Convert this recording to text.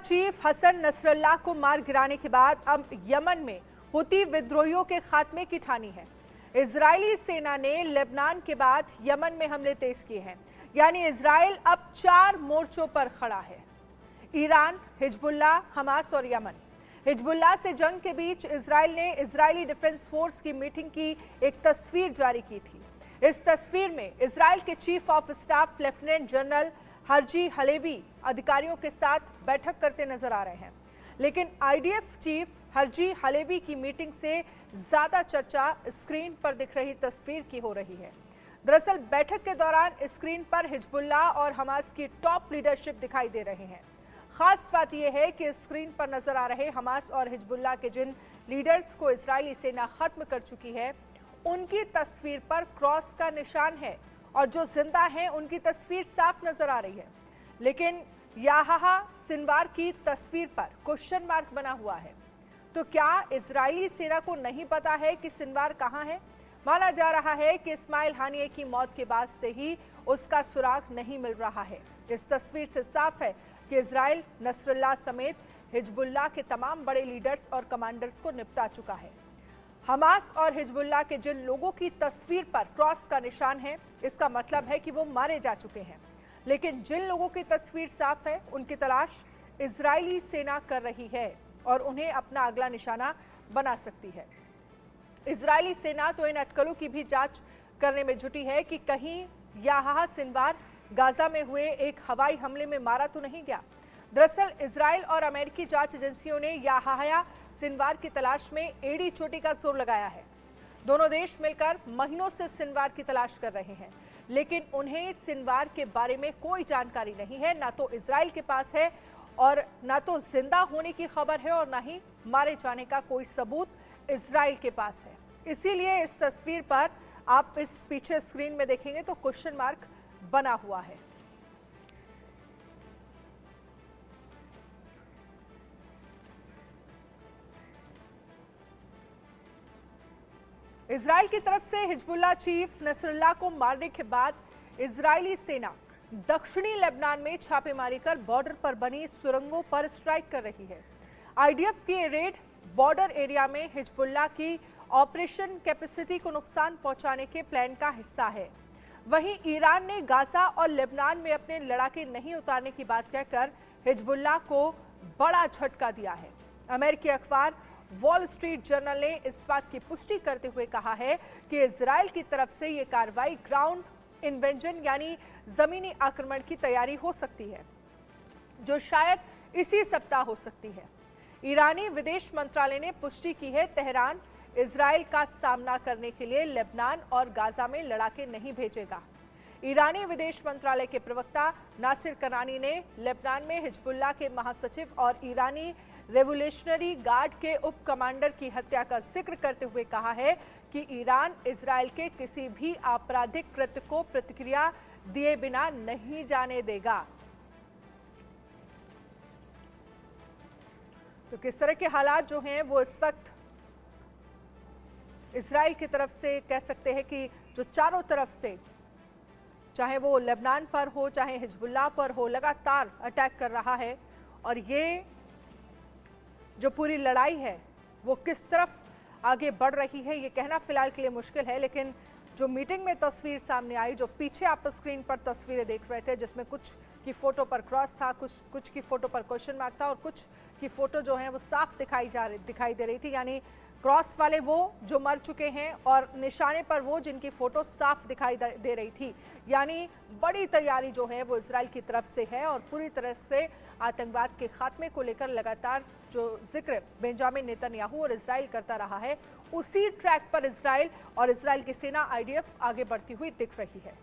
Chief Hassan Nasrallah को मार गिराने के बाद अब यमन में हुती विद्रोहियों के खात्मे की ठानी है। इजरायली सेना ने लेबनान के बाद यमन में हमले तेज किए हैं, यानी इजराइल अब 4 मोर्चों पर खड़ा है। ईरान, हिजबुल्लाह, हमास और यमन। हिजबुल्लाह से जंग के बीच इजराइल ने इजरायली डिफेंस फोर्स की मीटिंग की एक तस्वीर जारी की थी। इस तस्वीर में इजराइल के chief of staff lieutenant general Herzi Halevi अधिकारियों के साथ बैठक करते नजर आ रहे हैं, लेकिन आईडीएफ चीफ हर्जी हलेवी की मीटिंग से ज्यादा चर्चा स्क्रीन पर दिख रही तस्वीर की हो रही है। दरअसल बैठक के दौरान स्क्रीन पर हिजबुल्लाह और हमास की टॉप लीडरशिप दिखाई दे रहे हैं। खास बात यह है कि स्क्रीन पर नजर आ रहे हमास और हिजबुल्लाह के जिन लीडर्स को इजरायली सेना खत्म कर चुकी है, उनकी तस्वीर पर क्रॉस का निशान है और जो जिंदा हैं उनकी तस्वीर साफ नजर आ रही है, लेकिन याह्या सिनवार की तस्वीर पर क्वेश्चन मार्क बना हुआ है। तो क्या इजरायली सेना को नहीं पता है कि सिनवार कहां है? माना जा रहा है कि इस्माइल हानिये की मौत के बाद से ही उसका सुराग नहीं मिल रहा है। इस तस्वीर से साफ है कि इजराइल नसरल्लाह समेत हिजबुल्लाह के तमाम बड़े लीडर्स और कमांडर्स को निपटा चुका है। हमास और हिजबुल्लाह के जिन लोगों की तस्वीर पर क्रॉस का निशान है, इसका मतलब है कि वो मारे जा चुके हैं, लेकिन जिन लोगों की तस्वीर साफ है, उनकी तलाश इजरायली सेना कर रही है और उन्हें अपना अगला निशाना बना सकती है। इजरायली सेना तो इन अटकलों की भी जांच करने में जुटी है कि कहीं याह्या सिनवार गाजा में हुए एक हवाई हमले में मारा तो नहीं गया। दरअसल इजराइल और अमेरिकी जांच एजेंसियों ने याह्या सिनवार की तलाश में एड़ी चोटी का जोर लगाया है। दोनों देश मिलकर महीनों से सिनवार की तलाश कर रहे हैं, लेकिन उन्हें सिनवार के बारे में कोई जानकारी नहीं है। ना तो इजराइल के पास है और ना तो जिंदा होने की खबर है और ना ही मारे जाने का कोई सबूत इजराइल के पास है। इसीलिए इस तस्वीर पर आप इस पीछे स्क्रीन में देखेंगे तो क्वेश्चन मार्क बना हुआ है। इजराइल की तरफ से हिजबुल्लाह चीफ नसरल्लाह को मारने के बाद इजरायली सेना दक्षिणी लेबनान में छापेमारी कर बॉर्डर पर बनी सुरंगों पर स्ट्राइक कर रही है। आईडीएफ की रेड बॉर्डर एरिया में हिजबुल्लाह की ऑपरेशन कैपेसिटी को नुकसान पहुंचाने के प्लान का हिस्सा है। वहीं ईरान ने गाजा और लेबनान में अपने लड़ाके नहीं उतारने की बात कहकर हिजबुल्लाह को बड़ा झटका दिया है। अमेरिकी अखबार वॉल स्ट्रीट जर्नल ने इस बात की पुष्टि करते हुए कहा है कि इजराइल की तरफ से यह कार्रवाई ग्राउंड इन्वेजन यानी जमीनी आक्रमण की तैयारी हो सकती है, जो शायद इसी सप्ताह हो सकती है। ईरानी विदेश मंत्रालय ने पुष्टि की है, तेहरान इजराइल का सामना करने के लिए लेबनान और गाजा में लड़ाके नहीं भेजेगा। ईरानी विदेश मंत्रालय के प्रवक्ता नासिर कनानी ने लेबनान में हिजबुल्लाह के महासचिव और ईरानी रेवोल्यूशनरी गार्ड के उप कमांडर की हत्या का जिक्र करते हुए कहा है कि ईरान इजराइल के किसी भी आपराधिक कृत्य को प्रतिक्रिया दिए बिना नहीं जाने देगा। तो किस तरह के हालात जो हैं वो इस वक्त इजराइल की तरफ से कह सकते हैं कि जो चारों तरफ से, चाहे वो लेबनान पर हो चाहे हिजबुल्लाह पर हो, लगातार अटैक कर रहा है। और ये जो पूरी लड़ाई है वो किस तरफ आगे बढ़ रही है ये कहना फिलहाल के लिए मुश्किल है, लेकिन जो मीटिंग में तस्वीर सामने आई, जो पीछे आप स्क्रीन पर तस्वीरें देख रहे थे, जिसमें कुछ की फोटो पर क्रॉस था, कुछ की फोटो पर क्वेश्चन मार्क था और कुछ की फोटो जो है वो साफ दिखाई दे रही थी, यानी क्रॉस वाले वो जो मर चुके हैं और निशाने पर वो जिनकी फोटो साफ दिखाई दे रही थी। यानी बड़ी तैयारी जो है वो इजराइल की तरफ से है और पूरी तरह से आतंकवाद के खात्मे को लेकर लगातार जो जिक्र बेंजामिन नेतन्याहू और इजराइल करता रहा है, उसी ट्रैक पर इजराइल और इजराइल की सेना आईडीएफ आगे बढ़ती हुई दिख रही है।